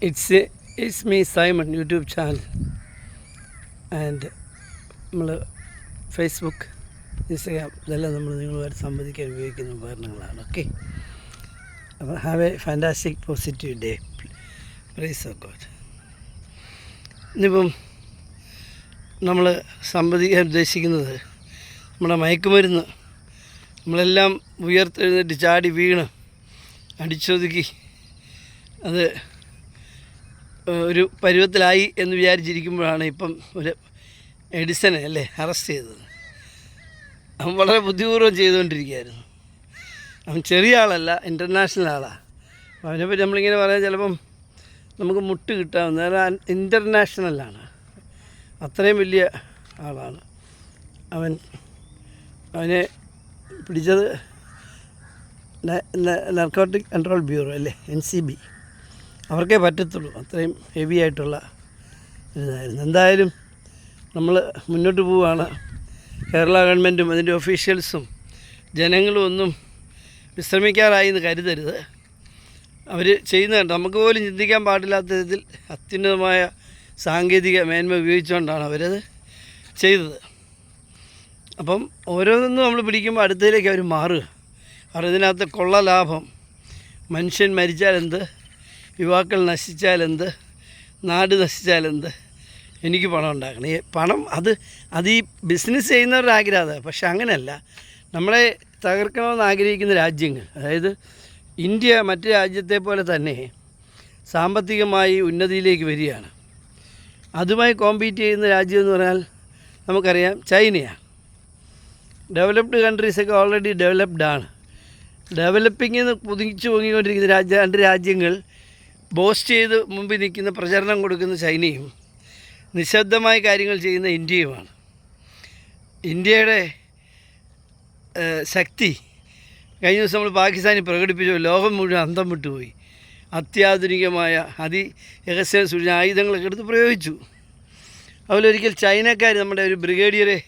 It's me, Simon, YouTube channel, and നമ്മൾ Facebook, Instagram ഇതെല്ലാം നമ്മൾ നിങ്ങളുമായിട്ട് സംവദിക്കാൻ ഉപയോഗിക്കുന്ന ഉപകരണങ്ങളാണ്. ഓക്കെ, അപ്പോൾ have a fantastic positive day. Praise of God. ഇന്നിപ്പം നമ്മൾ സംവദിക്കാൻ ഉദ്ദേശിക്കുന്നത് നമ്മുടെ മയക്കുമരുന്ന് നമ്മളെല്ലാം ഉയർത്തെഴുന്നേറ്റ് ചാടി വീണ് അടിച്ചൊതുക്കി അത് ഒരു പരുവത്തിലായി എന്ന് വിചാരിച്ചിരിക്കുമ്പോഴാണ് ഇപ്പം ഒരു എഡിസനെ അറസ്റ്റ് ചെയ്തത്. അവൻ വളരെ ബുദ്ധിപൂർവ്വം ചെയ്തുകൊണ്ടിരിക്കുകയായിരുന്നു. അവൻ ചെറിയ ആളല്ല, ഇൻ്റർനാഷണൽ ആളാണ്. അവനെപ്പറ്റി നമ്മളിങ്ങനെ പറയാൻ ചിലപ്പം നമുക്ക് മുട്ട് കിട്ടാവുന്ന ഇൻ്റർനാഷണലാണ്. അത്രയും വലിയ ആളാണ് അവനെ പിടിച്ചത് നാർക്കോട്ടിക് കൺട്രോൾ ബ്യൂറോ NCB. അവർക്കേ പറ്റത്തുള്ളൂ, അത്രയും ഹെവി ആയിട്ടുള്ള ഇതായിരുന്നു. എന്തായാലും നമ്മൾ മുന്നോട്ട് പോവുകയാണ്. കേരള ഗവൺമെൻറ്റും അതിൻ്റെ ഒഫീഷ്യൽസും ജനങ്ങളും ഒന്നും വിശ്രമിക്കാറായി എന്ന് കരുതരുത്. അവർ ചെയ്യുന്നുണ്ട്, നമുക്ക് പോലും ചിന്തിക്കാൻ പാടില്ലാത്ത വിധത്തിൽ അത്യുന്നതമായ സാങ്കേതിക മേന്മ ഉപയോഗിച്ചുകൊണ്ടാണ് അവരത് ചെയ്തത്. അപ്പം ഓരോന്നും നമ്മൾ പിടിക്കുമ്പോൾ അടുത്തതിലേക്ക് അവർ മാറുക. കാരണം ഇതിനകത്ത് കൊള്ള ലാഭം, മനുഷ്യൻ മരിച്ചാലെന്ത്, യുവാക്കൾ നശിച്ചാലെന്ത്, നാട് നശിച്ചാലെന്ത്, എനിക്ക് പണം ഉണ്ടാക്കണം. ഈ പണം അത് ഈ ബിസിനസ് ചെയ്യുന്നവരുടെ ആഗ്രഹമാണ്. പക്ഷെ അങ്ങനെയല്ല, നമ്മളെ തകർക്കണമെന്ന് ആഗ്രഹിക്കുന്ന രാജ്യങ്ങൾ, അതായത് ഇന്ത്യ മറ്റ് രാജ്യത്തെ പോലെ തന്നെ സാമ്പത്തികമായി ഉന്നതിയിലേക്ക് വരികയാണ്. അതുമായി കോമ്പീറ്റ് ചെയ്യുന്ന രാജ്യം എന്ന് പറഞ്ഞാൽ നമുക്കറിയാം ചൈനയാണ്. Developed കൺട്രീസൊക്കെ already ഡെവലപ്ഡാണ്. ഡെവലപ്പിങ്ങിൽ നിന്ന് കുതിച്ചു പൊങ്ങിക്കൊണ്ടിരിക്കുന്ന രണ്ട് രാജ്യങ്ങൾ ബോസ്റ്റ് ചെയ്ത് മുമ്പിൽ നിൽക്കുന്ന, പ്രചരണം കൊടുക്കുന്ന ചൈനയും നിശബ്ദമായ കാര്യങ്ങൾ ചെയ്യുന്ന ഇന്ത്യയുമാണ്. ഇന്ത്യയുടെ ശക്തി കഴിഞ്ഞ ദിവസം നമ്മൾ പാകിസ്ഥാനിൽ പ്രകടിപ്പിച്ചു. ലോകം മുഴുവൻ അന്തം വിട്ടുപോയി. അത്യാധുനികമായ രഹസ്യ സൂചന ആയുധങ്ങളൊക്കെ എടുത്ത് പ്രയോഗിച്ചു. അതിലൊരിക്കൽ ചൈനക്കാർ നമ്മുടെ ഒരു ബ്രിഗേഡിയറെ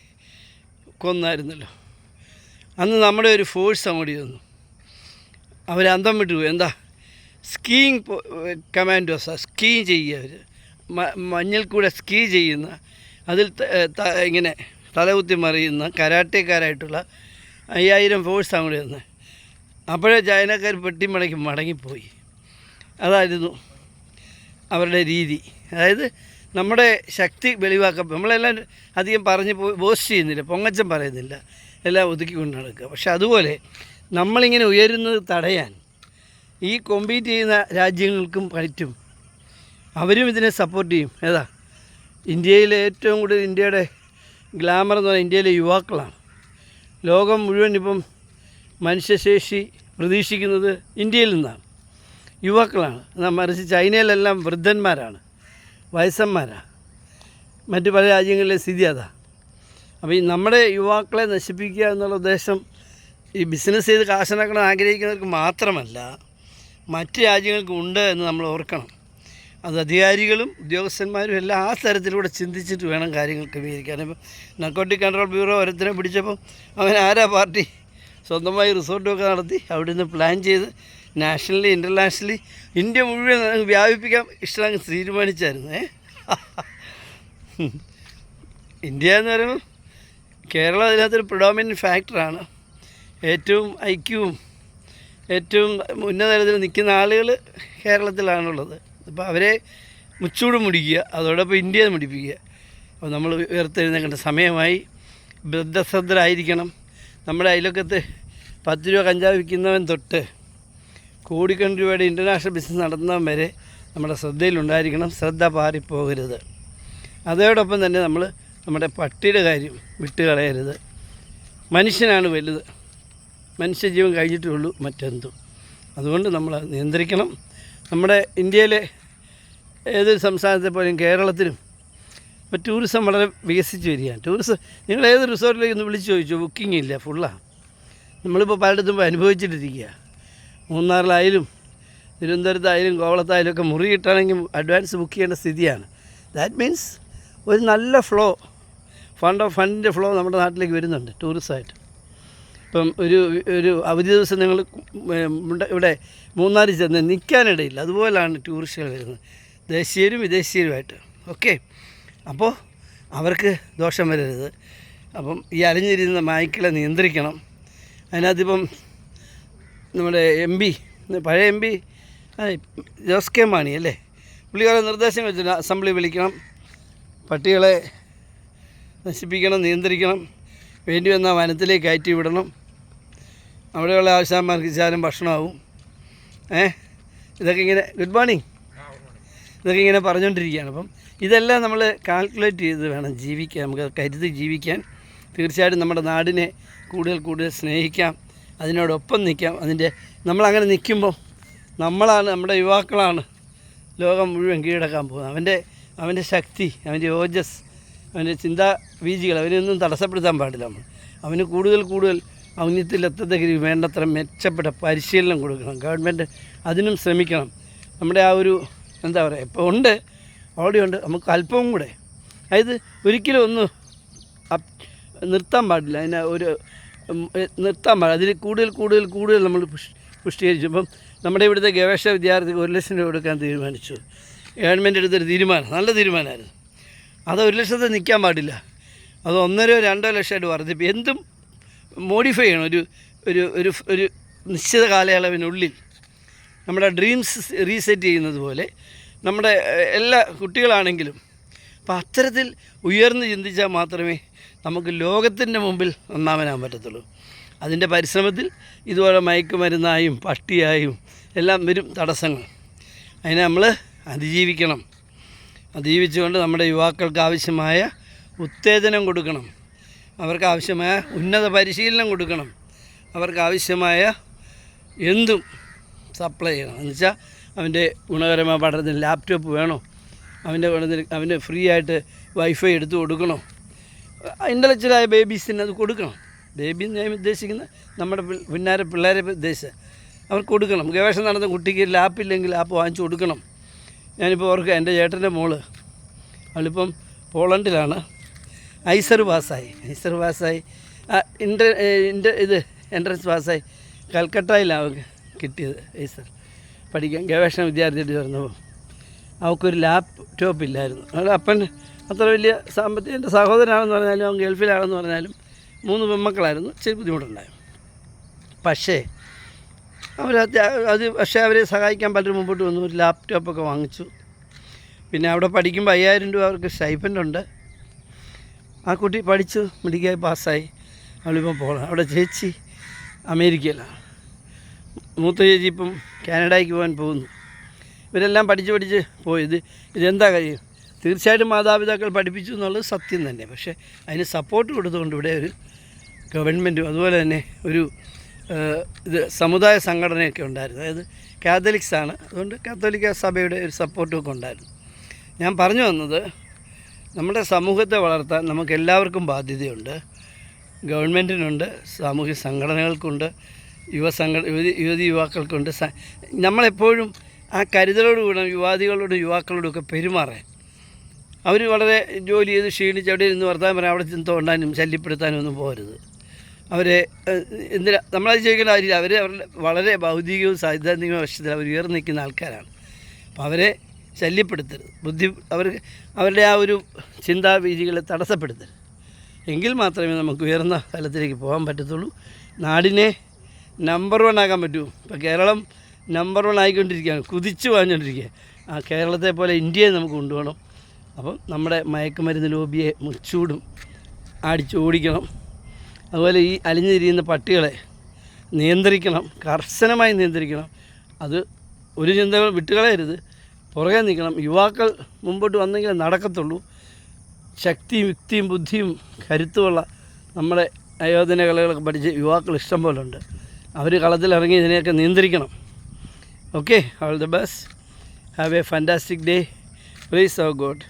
കൊന്നായിരുന്നല്ലോ. അന്ന് നമ്മുടെ ഒരു ഫോഴ്സ് അങ്ങോട്ട് വന്നു, അവരന്തം വിട്ടുപോയി. എന്താ, സ്കീയിങ് കമാൻഡോസാണ്. സ്കീ ചെയ്യുക അവർ, മഞ്ഞിൽ കൂടെ സ്കീ ചെയ്യുന്ന, അതിൽ ഇങ്ങനെ തലകുത്തി മറിയുന്ന കരാട്ടേക്കാരായിട്ടുള്ള 5000 ഫോഴ്സ് അങ്ങോട്ട് വന്ന്. അപ്പോഴേ ചൈനക്കാർ പെട്ടിമടക്കി മടങ്ങിപ്പോയി. അതായിരുന്നു അവരുടെ രീതി. അതായത് നമ്മുടെ ശക്തി വെളിവാക്കാൻ നമ്മളെല്ലാം അധികം പറഞ്ഞ് ബോസ്റ്റ് ചെയ്യുന്നില്ല, പൊങ്ങച്ചം പറയുന്നില്ല, എല്ലാം ഒതുക്കിക്കൊണ്ട് നടക്കുക. പക്ഷെ അതുപോലെ നമ്മളിങ്ങനെ ഉയരുന്നത് തടയാൻ ഈ കോമ്പീറ്റ് ചെയ്യുന്ന രാജ്യങ്ങൾക്കും പറ്റും. അവരും ഇതിനെ സപ്പോർട്ട് ചെയ്യും. ഇന്ത്യയിലെ ഏറ്റവും കൂടുതൽ ഇന്ത്യയുടെ ഗ്ലാമർ എന്ന് പറഞ്ഞാൽ ഇന്ത്യയിലെ യുവാക്കളാണ്. ലോകം മുഴുവൻ ഇപ്പം മനുഷ്യശേഷി പ്രതീക്ഷിക്കുന്നത് ഇന്ത്യയിൽ നിന്നാണ്, യുവാക്കളാണ്. മറിച്ച് ചൈനയിലെല്ലാം വൃദ്ധന്മാരാണ്, വയസ്സന്മാരാണ്. മറ്റ് പല രാജ്യങ്ങളിലെ സ്ഥിതി അതാ. അപ്പോൾ ഈ നമ്മുടെ യുവാക്കളെ നശിപ്പിക്കുക എന്നുള്ള ഉദ്ദേശം ഈ ബിസിനസ് ചെയ്ത് കാശുണ്ടാക്കണം ആഗ്രഹിക്കുന്നവർക്ക് മാത്രമല്ല, മറ്റ് രാജ്യങ്ങൾക്കും ഉണ്ട് എന്ന് നമ്മൾ ഓർക്കണം. അത് അധികാരികളും ഉദ്യോഗസ്ഥന്മാരും എല്ലാം ആ തരത്തിലൂടെ ചിന്തിച്ചിട്ട് വേണം കാര്യങ്ങൾ ക്രമീകരിക്കാൻ. ഇപ്പം നാർക്കോട്ടിക് കൺട്രോൾ ബ്യൂറോ ഒരുത്തനെ പിടിച്ചപ്പം അവൻ ആരാ പാർട്ടി സ്വന്തമായി റിസോർട്ടുമൊക്കെ നടത്തി അവിടെ നിന്ന് പ്ലാൻ ചെയ്ത് നാഷണലി ഇൻ്റർനാഷണലി ഇന്ത്യ മുഴുവൻ വ്യാപിപ്പിക്കാൻ ഇഷ്ടം തീരുമാനിച്ചായിരുന്നു. ഇന്ത്യ എന്ന് പറയുമ്പോൾ കേരളം അതിനകത്തൊരു പ്രിഡോമിനൻ്റ് ഫാക്ടറാണ്. ഏറ്റവും ഐക്യവും ഏറ്റവും ഉന്നതതലത്തിൽ നിൽക്കുന്ന ആളുകൾ കേരളത്തിലാണുള്ളത്. അപ്പോൾ അവരെ മുച്ചൂട് മുടിക്കുക, അതോടൊപ്പം ഇന്ത്യയെ മുടിപ്പിക്കുക. അപ്പോൾ നമ്മൾ ഉയർത്തെഴുന്നേൽക്കേണ്ട സമയമായി. ബദ്ധശ്രദ്ധരായിരിക്കണം. നമ്മുടെ അയൽവക്കത്ത് 10 രൂപ കഞ്ചാവ് വിൽക്കുന്നവൻ തൊട്ട് കോടിക്കണക്കിന് രൂപയുടെ ഇൻ്റർനാഷണൽ ബിസിനസ് നടത്തുന്നവൻ വരെ നമ്മുടെ ശ്രദ്ധയിലുണ്ടായിരിക്കണം. ശ്രദ്ധ പാറിപ്പോകരുത്. അതോടൊപ്പം തന്നെ നമ്മൾ നമ്മുടെ പട്ടിയുടെ കാര്യം വിട്ടുകളയരുത്. മനുഷ്യനാണ് വലുത്, മനുഷ്യജീവൻ കഴിഞ്ഞിട്ടേ ഉള്ളൂ മറ്റെന്തും. അതുകൊണ്ട് നമ്മൾ നിയന്ത്രിക്കണം. നമ്മുടെ ഇന്ത്യയിലെ ഏതൊരു സംസ്ഥാനത്തെ പോലും കേരളത്തിലും ഇപ്പോൾ ടൂറിസം വളരെ വികസിച്ച് വരികയാണ്. നിങ്ങൾ ഏത് റിസോർട്ടിലേക്ക് ഒന്ന് വിളിച്ച് ചോദിച്ചു, ബുക്കിംഗ് ഇല്ല, ഫുള്ളാണ്. നമ്മളിപ്പോൾ പലയിടത്തും അനുഭവിച്ചിട്ടിരിക്കുക. മൂന്നാറിലായാലും തിരുവനന്തപുരത്തായാലും കോവളത്തായാലും ഒക്കെ മുറി കിട്ടണമെങ്കിൽ അഡ്വാൻസ് ബുക്ക് ചെയ്യേണ്ട സ്ഥിതിയാണ്. ദാറ്റ് മീൻസ് ഒരു നല്ല ഫ്ലോ, ഫണ്ടിൻ്റെ ഫ്ലോ നമ്മുടെ നാട്ടിലേക്ക് വരുന്നുണ്ട് ടൂറിസമായിട്ട്. ഇപ്പം ഒരു അവധി ദിവസം നിങ്ങൾ ഇവിടെ മൂന്നാറിൽ ചെന്ന് നിൽക്കാനിടയില്ല. അതുപോലാണ് ടൂറിസ്റ്റുകൾ വരുന്നത്, ദേശീയരും വിദേശീയരുമായിട്ട്. ഓക്കെ, അപ്പോൾ അവർക്ക് ദോഷം വരരുത്. അപ്പം ഈ അലഞ്ഞിരുന്ന നായ്ക്കളെ നിയന്ത്രിക്കണം. അതിനകത്തിപ്പം നമ്മുടെ പഴയ M P Jose K Mani അല്ലേ, പുള്ളി കുറേ നിർദ്ദേശങ്ങൾ വെച്ചിട്ട് അസംബ്ലി വിളിക്കണം, പട്ടികളെ നശിപ്പിക്കണം, നിയന്ത്രിക്കണം, വേണ്ടി വന്നാൽ വനത്തിലേക്ക് കയറ്റി വിടണം, അവിടെയുള്ള ആവശ്യന്മാർക്ക് ശാലം ഭക്ഷണമാവും. ഇതൊക്കെ ഇങ്ങനെ ഗുഡ് മോർണിംഗ് ഇതൊക്കെ ഇങ്ങനെ പറഞ്ഞുകൊണ്ടിരിക്കുകയാണ്. അപ്പം ഇതെല്ലാം നമ്മൾ കാൽക്കുലേറ്റ് ചെയ്ത് വേണം ജീവിക്കാൻ, നമുക്ക് കരുതി ജീവിക്കാൻ. തീർച്ചയായിട്ടും നമ്മുടെ നാടിനെ കൂടുതൽ സ്നേഹിക്കാം, അതിനോടൊപ്പം നിൽക്കാം. നമ്മളങ്ങനെ നിൽക്കുമ്പോൾ നമ്മുടെ യുവാക്കളാണ് ലോകം മുഴുവൻ കീഴടക്കാൻ പോകുന്നത്. അവൻ്റെ ശക്തി, അവൻ്റെ ഓജസ്, അവൻ്റെ ചിന്താവീജികൾ അവനൊന്നും തടസ്സപ്പെടുത്താൻ പാടില്ല. അവന് കൂടുതൽ ഔന്നത്യത്തിലെത്തത്തക്ക വേണ്ടത്ര മെച്ചപ്പെട്ട പരിശീലനം കൊടുക്കണം. ഗവൺമെൻറ് അതിനും ശ്രമിക്കണം. നമ്മുടെ ആ ഒരു എന്താ പറയുക, ഇപ്പോൾ ഓൾറെഡി ഉണ്ട്, നമുക്ക് അല്പവും കൂടെ, അതായത് ഒരിക്കലും ഒന്ന് നിർത്താൻ പാടില്ല. നിർത്താൻ പാടില്ല. അതിൽ കൂടുതൽ നമ്മൾ പുഷ്ടീകരിച്ചു. ഇപ്പം നമ്മുടെ ഇവിടുത്തെ ഗവേഷക വിദ്യാർത്ഥിക്ക് 1 ലക്ഷം രൂപ കൊടുക്കാൻ തീരുമാനിച്ചു. ഗവൺമെൻറ് എടുത്തൊരു തീരുമാനം, നല്ല തീരുമാനമായിരുന്നു. അത് 1 ലക്ഷത്തിൽ നിൽക്കാൻ പാടില്ല, അത് 1.5-2 ലക്ഷമായിട്ട് വർദ്ധിപ്പിക്കും. എന്തും മോഡിഫൈ ചെയ്യണം. ഒരു നിശ്ചിത കാലയളവിനുള്ളിൽ നമ്മുടെ ഡ്രീംസ് റീസെറ്റ് ചെയ്യുന്നത് പോലെ നമ്മുടെ എല്ലാ കുട്ടികളാണെങ്കിലും അപ്പം അത്തരത്തിൽ ഉയർന്ന് ചിന്തിച്ചാൽ മാത്രമേ നമുക്ക് ലോകത്തിൻ്റെ മുമ്പിൽ ഒന്നാമനാകാൻ പറ്റത്തുള്ളൂ. അതിൻ്റെ പരിശ്രമത്തിൽ ഇതുപോലെ മയക്കുമരുന്നായും പട്ടിയായും എല്ലാം വരും തടസ്സങ്ങൾ. അതിനെ നമ്മൾ അതിജീവിച്ചുകൊണ്ട് നമ്മുടെ യുവാക്കൾക്ക് ആവശ്യമായ ഉത്തേജനം കൊടുക്കണം, അവർക്ക് ആവശ്യമായ ഉന്നത പരിശീലനം കൊടുക്കണം, അവർക്ക് ആവശ്യമായ എന്തും സപ്ലൈ ചെയ്യണം. എന്നുവെച്ചാൽ അവൻ്റെ ഗുണകരമായ പഠനത്തിന് ലാപ്ടോപ്പ് വേണോ, അവൻ്റെ ഫ്രീ ആയിട്ട് വൈഫൈ എടുത്ത് കൊടുക്കണോ, ഇൻ്റലക്ച്വലായ ബേബീസിന് അത് കൊടുക്കണം. ബേബി ഞാൻ ഉദ്ദേശിക്കുന്നത് നമ്മുടെ പിള്ളേരെ ഉദ്ദേശിച്ച് അവർക്ക് കൊടുക്കണം. ഗവേഷണം നടന്ന കുട്ടിക്ക് ലാപ്പില്ലെങ്കിൽ ലാപ്പ് വാങ്ങിച്ചു കൊടുക്കണം. ഞാനിപ്പോൾ ഓർക്കുക, എൻ്റെ ചേട്ടൻ്റെ മോള് അവളിപ്പം പോളണ്ടിലാണ്, ഐസർ പാസ്സായി എൻട്രൻസ് പാസ്സായി കൽക്കട്ടയിലാണ് അവൾക്ക് കിട്ടിയത്. ഐസർ പഠിക്കാൻ ഗവേഷണ വിദ്യാർത്ഥിയായിട്ട് ചേർന്നപ്പോൾ അവൾക്കൊരു ലാപ്ടോപ്പ് ഇല്ലായിരുന്നു. അവളുടെ അപ്പൻ അത്ര വലിയ സാമ്പത്തിക, എൻ്റെ സഹോദരനാണെന്ന് പറഞ്ഞാലും അവൻ ഗൾഫിലാണെന്ന് പറഞ്ഞാലും 3 പെൺമക്കളായിരുന്നു, ഇച്ചിരി ബുദ്ധിമുട്ടുണ്ടായിരുന്നു. പക്ഷേ അവരെ സഹായിക്കാൻ പലരും മുമ്പോട്ട് വന്നു, ഒരു ലാപ്ടോപ്പൊക്കെ വാങ്ങിച്ചു. പിന്നെ അവിടെ പഠിക്കുമ്പോൾ 5000 രൂപ അവർക്ക് സ്റ്റൈപ്പൻഡുണ്ട്. ആ കുട്ടി പഠിച്ചു മെഡിക്കൽ പാസ്സായി. അവളിപ്പം പോകണം. അവിടെ ചേച്ചി അമേരിക്കയിലാണ്, മൂത്ത ചേച്ചി ഇപ്പം കാനഡയ്ക്ക് പോകാൻ പോകുന്നു. ഇവരെല്ലാം പഠിച്ച് പോയത്. ഇതെന്താ കാര്യം? തീർച്ചയായിട്ടും മാതാപിതാക്കൾ പഠിപ്പിച്ചു എന്നുള്ളത് സത്യം തന്നെ. പക്ഷേ അതിന് സപ്പോർട്ട് കൊടുത്തുകൊണ്ട് ഇവിടെ ഒരു ഗവൺമെൻറ്റും അതുപോലെ തന്നെ ഒരു സമുദായ സംഘടനയൊക്കെ ഉണ്ടായിരുന്നു. അതായത് കാത്തലിക്സാണ്, അതുകൊണ്ട് കാത്തോലിക്ക സഭയുടെ ഒരു സപ്പോർട്ടുമൊക്കെ ഉണ്ടായിരുന്നു. ഞാൻ പറഞ്ഞു വന്നത്, നമ്മുടെ സമൂഹത്തെ വളർത്താൻ നമുക്ക് എല്ലാവർക്കും ബാധ്യതയുണ്ട്. ഗവൺമെൻറ്റിനുണ്ട്, സാമൂഹ്യ സംഘടനകൾക്കുണ്ട്, യുവാക്കൾക്കുണ്ട്. നമ്മളെപ്പോഴും ആ കരുതലോടുകൂടെ യുവാക്കളോടും ഒക്കെ പെരുമാറാൻ. അവർ വളരെ ജോലി ചെയ്ത് ക്ഷീണിച്ച് അവിടെ ഇരുന്ന് വർത്താനം പറയാൻ അവിടെ ചെന്ന് തോണ്ടാനും ശല്യപ്പെടുത്താനും ഒന്നും പോകരുത്. അവരെ നമ്മളത് ചോദിക്കേണ്ട കാര്യമില്ല. അവരുടെ വളരെ ഭൗതികവും സൈദ്ധാന്തികവും വശത്തിൽ അവർ ഉയർന്നു നിൽക്കുന്ന ആൾക്കാരാണ്. അപ്പോൾ അവരെ ശല്യപ്പെടുത്തരുത്, അവരുടെ ആ ഒരു ചിന്താവീതികളെ തടസ്സപ്പെടുത്തരുത്. എങ്കിൽ മാത്രമേ നമുക്ക് ഉയർന്ന തലത്തിലേക്ക് പോകാൻ പറ്റത്തുള്ളൂ, നാടിനെ നമ്പർ 1 ആക്കാൻ പറ്റൂ. ഇപ്പോൾ കേരളം നമ്പർ 1 ആയിക്കൊണ്ടിരിക്കുകയാണ്, കുതിച്ചു വാങ്ങിക്കൊണ്ടിരിക്കുക. ആ കേരളത്തെ പോലെ ഇന്ത്യയെ നമുക്ക് കൊണ്ടുപോകണം. അപ്പം നമ്മുടെ മയക്കുമരുന്ന് ലോബിയെ മുച്ചൂടും ഓടിക്കണം. അതുപോലെ ഈ അലിഞ്ഞിരിക്കുന്ന പട്ടികളെ നിയന്ത്രിക്കണം, കർശനമായി നിയന്ത്രിക്കണം. അത് ഒരു ചിന്തകൾ വിട്ടുകളയരുത്, പുറകെ നിൽക്കണം. യുവാക്കൾ മുമ്പോട്ട് വന്നെങ്കിലേ നടക്കത്തുള്ളൂ. ശക്തിയും യുക്തിയും ബുദ്ധിയും കരുത്തുമുള്ള നമ്മുടെ ആയോധന കലകളൊക്കെ പഠിച്ച് യുവാക്കൾ ഇഷ്ടം പോലെ ഉണ്ട്. അവർ കളത്തിലിറങ്ങി ഇതിനെയൊക്കെ നിയന്ത്രിക്കണം. Okay, all the best, have a fantastic day, praise of God.